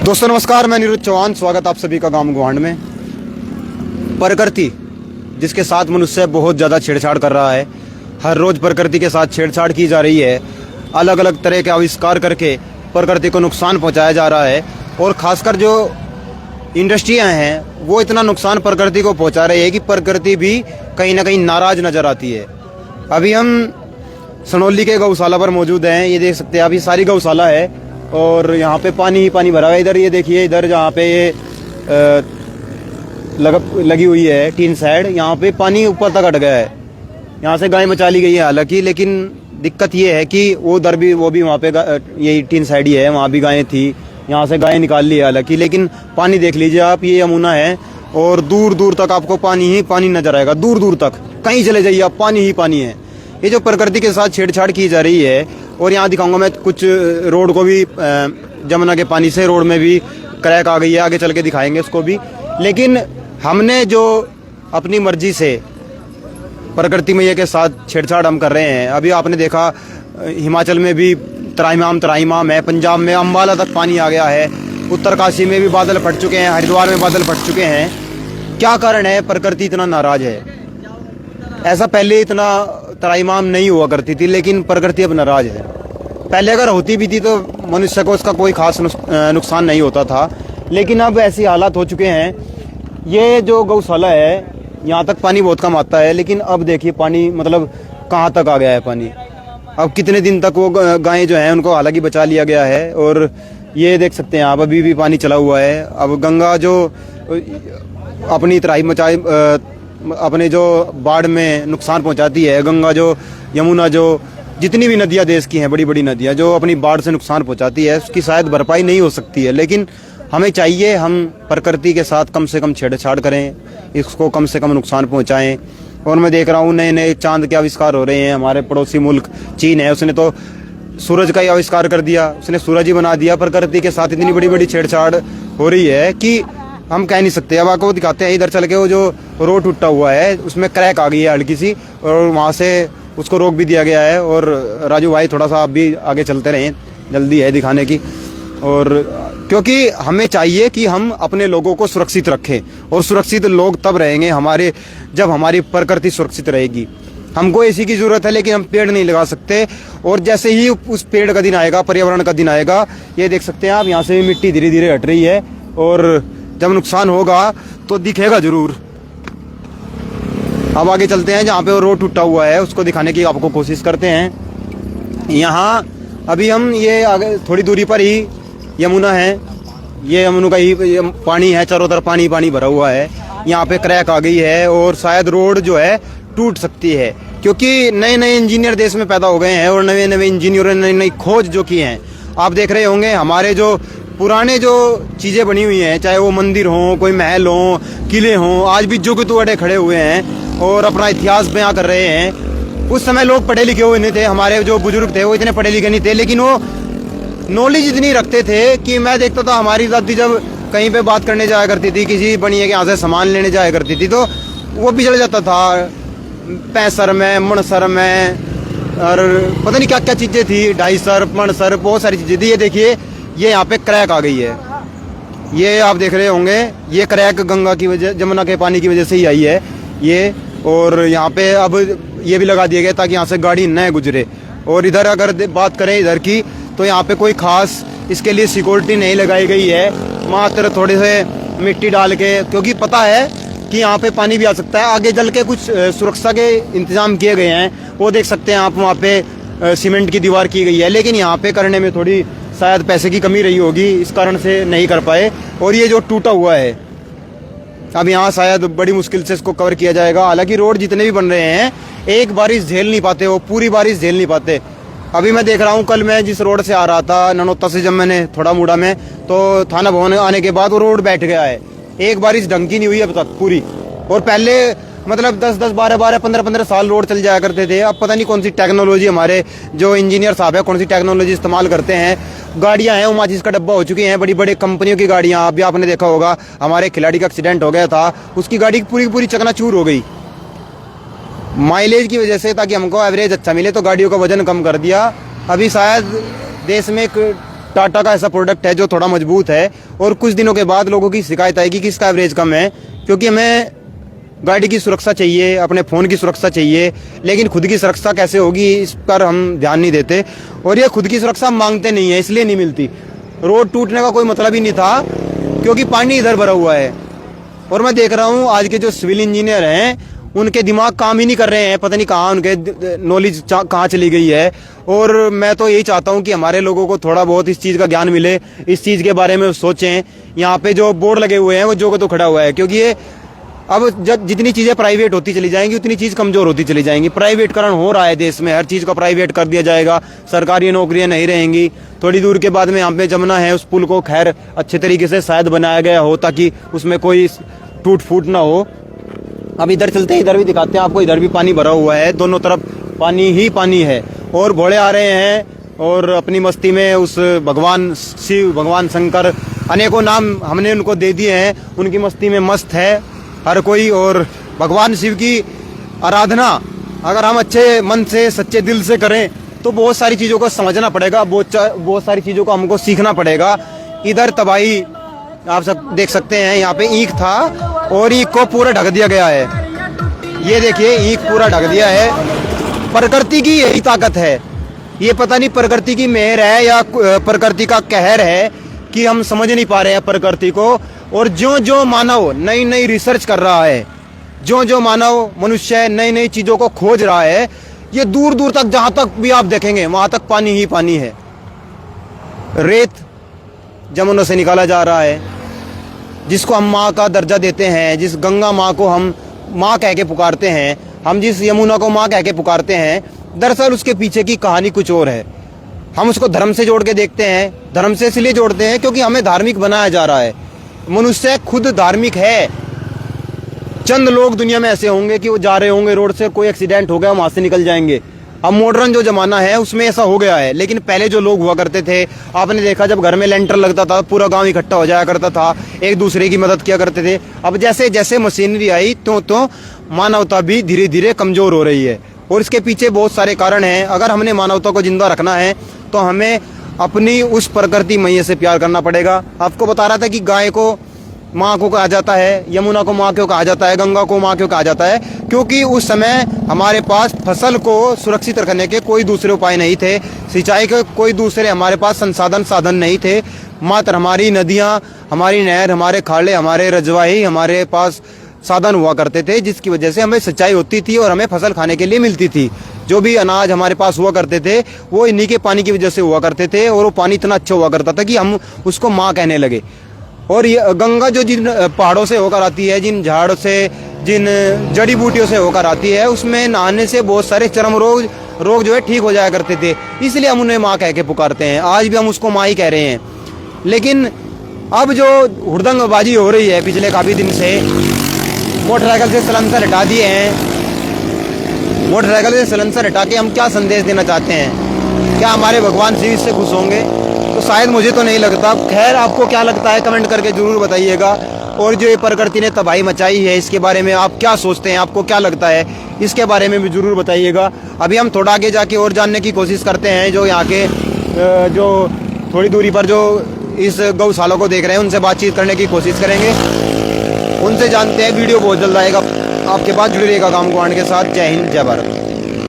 दोस्तों नमस्कार, मैं नीरज चौहान। स्वागत आप सभी का गांव गुहांड में। प्रकृति जिसके साथ मनुष्य बहुत ज़्यादा छेड़छाड़ कर रहा है, हर रोज़ प्रकृति के साथ छेड़छाड़ की जा रही है। अलग अलग तरह के आविष्कार करके प्रकृति को नुकसान पहुंचाया जा रहा है और ख़ासकर जो इंडस्ट्रियां हैं वो इतना नुकसान प्रकृति को पहुंचा रही है कि प्रकृति भी कहीं ना कहीं नाराज़ नज़र आती है। अभी हम सनौली के गौशाला पर मौजूद हैं। ये देख सकते हैं, अभी सारी गौशाला है और यहाँ पे पानी ही पानी भरा हुआ है। इधर ये देखिए, इधर जहाँ पे ये लगी हुई है टीन शेड, यहाँ पे पानी ऊपर तक अट गया है। यहाँ से गाय बचा ली गई है हालांकि, लेकिन दिक्कत ये है कि वो उधर भी वहाँ पे यही टीन शेड ही है, वहाँ भी गायें थी। यहाँ से गायें निकाल ली है हालांकि, लेकिन पानी देख लीजिए आप, ये यमुना है और दूर दूर तक आपको पानी ही पानी नजर आएगा। दूर दूर तक कहीं चले जाइए आप, पानी ही पानी है। ये जो प्रकृति के साथ छेड़छाड़ की जा रही है, और यहाँ दिखाऊंगा मैं कुछ रोड को भी, जमुना के पानी से रोड में भी क्रैक आ गई है, आगे चल के दिखाएंगे उसको भी। लेकिन हमने जो अपनी मर्जी से प्रकृति मैया के साथ छेड़छाड़ हम कर रहे हैं। अभी आपने देखा हिमाचल में भी त्राहिमाम है, पंजाब में अम्बाला तक पानी आ गया है, उत्तरकाशी में भी बादल फट चुके हैं, हरिद्वार में बादल फट चुके हैं। क्या कारण है प्रकृति इतना नाराज है? ऐसा पहले इतना त्राहिमाम नहीं हुआ करती थी, लेकिन प्रकृति अब नाराज है। पहले अगर होती भी थी तो मनुष्य को उसका कोई खास नुकसान नहीं होता था, लेकिन अब ऐसी हालात हो चुके हैं। ये जो गौशाला है यहाँ तक पानी बहुत कम आता है, लेकिन अब देखिए पानी मतलब कहाँ तक आ गया है पानी। अब कितने दिन तक वो गायें जो हैं उनको हालांकि बचा लिया गया है, और ये देख सकते हैं आप, अभी भी पानी चला हुआ है। अब गंगा जो अपनी तराई मचाए, अपने जो बाढ़ में नुकसान पहुंचाती है, गंगा जो, यमुना जो, जितनी भी नदियां देश की हैं, बड़ी बड़ी नदियां जो अपनी बाढ़ से नुकसान पहुंचाती है, उसकी शायद भरपाई नहीं हो सकती है। लेकिन हमें चाहिए हम प्रकृति के साथ कम से कम छेड़छाड़ करें, इसको कम से कम नुकसान पहुंचाएं। और मैं देख रहा हूँ नए नए चांद के आविष्कार हो रहे हैं। हमारे पड़ोसी मुल्क चीन है, उसने तो सूरज का ही आविष्कार कर दिया, उसने सूरज ही बना दिया। प्रकृति के साथ इतनी बड़ी बड़ी छेड़छाड़ हो रही है कि हम कह नहीं सकते। अब आपको दिखाते हैं, इधर चल के वो जो रोड टूटा हुआ है उसमें क्रैक आ गई है हल्की सी, और वहाँ से उसको रोक भी दिया गया है। और राजू भाई थोड़ा सा आप भी आगे चलते रहें, जल्दी है दिखाने की। और क्योंकि हमें चाहिए कि हम अपने लोगों को सुरक्षित रखें, और सुरक्षित लोग तब रहेंगे हमारे, जब हमारी प्रकृति सुरक्षित रहेगी। हमको एसी की जरूरत है, लेकिन हम पेड़ नहीं लगा सकते। और जैसे ही उस पेड़ का दिन आएगा, पर्यावरण का दिन आएगा, ये देख सकते हैं आप, यहाँ से मिट्टी धीरे धीरे हट रही है, और जब नुकसान होगा तो दिखेगा जरूर। अब आगे चलते हैं, जहाँ पे वो रोड टूटा हुआ है उसको दिखाने की आपको कोशिश करते हैं। यहाँ अभी हम ये आगे थोड़ी दूरी पर ही यमुना है, ये यमुना का ही पानी है, चारों तरफ पानी पानी भरा हुआ है। यहाँ पे क्रैक आ गई है और शायद रोड जो है टूट सकती है, क्योंकि नए नए इंजीनियर देश में पैदा हो गए हैं, और नए नए इंजीनियरों ने नई नई खोज जो की हैं। आप देख रहे होंगे हमारे जो पुराने जो चीज़ें बनी हुई हैं, चाहे वो मंदिर हों, कोई महल हों, किले हों, आज भी जो कि तुअड़े खड़े हुए हैं और अपना इतिहास बयां कर रहे हैं। उस समय लोग पढ़े लिखे हुए नहीं थे, हमारे जो बुजुर्ग थे वो इतने पढ़े लिखे नहीं थे, लेकिन वो नॉलेज इतनी रखते थे कि मैं देखता था हमारी दादी जब कहीं पे बात करने जाया करती थी, किसी बनिए के यहाँ से सामान लेने जाया करती थी, तो वो बिगड़ जाता था पैंसर में, मणसर में, और पता नहीं क्या क्या चीज़ें थी, ढाईसर, मणसर, बहुत सारी चीज़ें थी। ये देखिए, ये यहाँ पे क्रैक आ गई है, ये आप देख रहे होंगे, ये क्रैक गंगा की वजह, जमुना के पानी की वजह से ही आई है ये। और यहाँ पे अब ये भी लगा दिया गया ताकि यहाँ से गाड़ी न गुजरे। और इधर अगर बात करें इधर की, तो यहाँ पे कोई खास इसके लिए सिक्योरिटी नहीं लगाई गई है, मात्र थोड़े से मिट्टी डाल के, क्योंकि पता है कि यहाँ पे पानी भी आ सकता है। आगे चल के कुछ सुरक्षा के इंतजाम किए गए हैं, वो देख सकते हैं आप, वहाँ पे सीमेंट की दीवार की गई है, लेकिन यहाँ पे करने में थोड़ी शायद पैसे की कमी रही होगी, इस कारण से नहीं कर पाए। और ये जो टूटा हुआ है, अब यहाँ शायद बड़ी मुश्किल से इसको कवर किया जाएगा। हालांकि रोड जितने भी बन रहे हैं, एक बारिश झेल नहीं पाते, वो पूरी बारिश झेल नहीं पाते। अभी मैं देख रहा हूँ, कल मैं जिस रोड से आ रहा था ननौता से, जब मैंने थोड़ा मुड़ा में, तो थाना भवन आने के बाद वो रोड बैठ गया है। एक बारिश ढंग की नहीं हुई अब तक पूरी। और पहले मतलब 10-10, 12-12, 15-15 साल रोड चल जाया करते थे। अब पता नहीं कौन सी टेक्नोलॉजी, हमारे जो इंजीनियर साहब है कौन सी टेक्नोलॉजी इस्तेमाल करते हैं। गाड़ियां हैं वो माचिस का डब्बा हो चुकी हैं, बड़ी बड़ी कंपनियों की गाड़ियां। अभी आपने देखा होगा, हमारे खिलाड़ी का एक्सीडेंट हो गया था, उसकी गाड़ी पूरी पूरी चकनाचूर हो गई माइलेज की वजह से। ताकि हमको एवरेज अच्छा मिले तो गाड़ियों का वजन कम कर दिया। अभी शायद देश में एक टाटा का ऐसा प्रोडक्ट है जो थोड़ा मजबूत है, और कुछ दिनों के बाद लोगों की शिकायत आएगी कि इसका एवरेज कम है, क्योंकि हमें गाड़ी की सुरक्षा चाहिए, अपने फ़ोन की सुरक्षा चाहिए, लेकिन खुद की सुरक्षा कैसे होगी इस पर हम ध्यान नहीं देते, और ये खुद की सुरक्षा हम मांगते नहीं है, इसलिए नहीं मिलती। रोड टूटने का कोई मतलब ही नहीं था, क्योंकि पानी इधर भरा हुआ है। और मैं देख रहा हूँ आज के जो सिविल इंजीनियर हैं उनके दिमाग काम ही नहीं कर रहे हैं, पता नहीं कहाँ उनके नॉलेज कहाँ चली गई है। और मैं तो यही चाहता हूँ कि हमारे लोगों को थोड़ा बहुत इस चीज़ का ज्ञान मिले, इस चीज़ के बारे में सोचें। यहाँ पे जो बोर्ड लगे हुए हैं वो जो को तो खड़ा हुआ है, क्योंकि ये अब जब जितनी चीज़ें प्राइवेट होती चली जाएंगी उतनी चीज़ कमज़ोर होती चली जाएंगी। प्राइवेटकरण हो रहा है देश में, हर चीज़ को प्राइवेट कर दिया जाएगा, सरकारी नौकरियां नहीं रहेंगी। थोड़ी दूर के बाद में यहाँ पे जमुना है, उस पुल को खैर अच्छे तरीके से शायद बनाया गया हो ताकि उसमें कोई टूट फूट ना हो। अब इधर चलते हैं, इधर भी दिखाते हैं आपको, इधर भी पानी भरा हुआ है, दोनों तरफ पानी ही पानी है। और घोड़े आ रहे हैं और अपनी मस्ती में उस भगवान शिव, भगवान शंकर, अनेकों नाम हमने उनको दे दिए हैं, उनकी मस्ती में मस्त है हर कोई। और भगवान शिव की आराधना अगर हम अच्छे मन से सच्चे दिल से करें तो बहुत सारी चीज़ों को समझना पड़ेगा, बहुत सारी चीज़ों को हमको सीखना पड़ेगा। इधर तबाही आप सब देख सकते हैं, यहाँ पे ईख था और ईख को पूरा ढक दिया गया है। ये देखिए ईख पूरा ढक दिया है। प्रकृति की यही ताकत है, ये पता नहीं प्रकृति की मेहर है या प्रकृति का कहर है कि हम समझ नहीं पा रहे हैं प्रकृति को। और जो जो मानव नई नई रिसर्च कर रहा है, जो जो मानव मनुष्य नई नई चीज़ों को खोज रहा है, ये दूर दूर तक जहाँ तक भी आप देखेंगे वहाँ तक पानी ही पानी है। रेत जमुनों से निकाला जा रहा है, जिसको हम माँ का दर्जा देते हैं, जिस गंगा माँ को हम माँ कह के पुकारते हैं, हम जिस यमुना को माँ कह के पुकारते हैं, दरअसल उसके पीछे की कहानी कुछ और है। हम उसको धर्म से जोड़ के देखते हैं, धर्म से इसलिए जोड़ते हैं क्योंकि हमें धार्मिक बनाया जा रहा है। मनुष्य खुद धार्मिक है। चंद लोग दुनिया में ऐसे होंगे कि वो जा रहे होंगे रोड से, कोई एक्सीडेंट हो गया, वहाँ से निकल जाएंगे। अब मॉडर्न जो जमाना है उसमें ऐसा हो गया है, लेकिन पहले जो लोग हुआ करते थे, आपने देखा जब घर में लेंटर लगता था पूरा गांव इकट्ठा हो जाया करता था, एक दूसरे की मदद किया करते थे। अब जैसे जैसे मशीनरी आई तो मानवता भी धीरे धीरे कमजोर हो रही है, और इसके पीछे बहुत सारे कारण हैं। अगर हमने मानवता को जिंदा रखना है तो हमें अपनी उस प्रकृति मैया से प्यार करना पड़ेगा। आपको बता रहा था कि गाय को माँ को कहा जाता है, यमुना को माँ क्यों कहा जाता है, गंगा को माँ क्यों कहा जाता है, क्योंकि उस समय हमारे पास फसल को सुरक्षित रखने के कोई दूसरे उपाय नहीं थे, सिंचाई के कोई दूसरे हमारे पास साधन नहीं थे। मात्र हमारी नदियाँ, हमारी नहर, हमारे खाड़े, हमारे रजवाही, हमारे पास साधन हुआ करते थे, जिसकी वजह से हमें सिंचाई होती थी और हमें फसल खाने के लिए मिलती थी। जो भी अनाज हमारे पास हुआ करते थे वो इन्हीं के पानी की वजह से हुआ करते थे, और वो पानी इतना अच्छा हुआ करता था कि हम उसको माँ कहने लगे। और ये गंगा जो जिन पहाड़ों से होकर आती है, जिन झाड़ों से, जिन जड़ी बूटियों से होकर आती है, उसमें नहाने से बहुत सारे चर्म रोग जो है ठीक हो जाया करते थे, इसलिए हम उन्हें माँ कह के पुकारते हैं। आज भी हम उसको माँ ही कह रहे हैं। लेकिन अब जो हुड़दंगबाजी हो रही है पिछले काफ़ी दिन से, मोटरसाइकिल से सलेंसर हटा दिए हैं, मोटरसाइकिल से सलेंसर हटा के हम क्या संदेश देना चाहते हैं? क्या हमारे भगवान शिव इससे खुश होंगे? तो शायद मुझे तो नहीं लगता। खैर आपको क्या लगता है कमेंट करके ज़रूर बताइएगा। और जो ये प्रकृति ने तबाही मचाई है इसके बारे में आप क्या सोचते हैं, आपको क्या लगता है, इसके बारे में भी ज़रूर बताइएगा। अभी हम थोड़ा आगे जाके और जानने की कोशिश करते हैं। जो यहाँ के जो थोड़ी दूरी पर जो इस गौशाला को देख रहे हैं उनसे बातचीत करने की कोशिश करेंगे, उनसे जानते हैं। वीडियो बहुत जल्द आएगा आपके पास, जुड़े रहिएगा काम को के साथ। जय हिंद, जय भारत।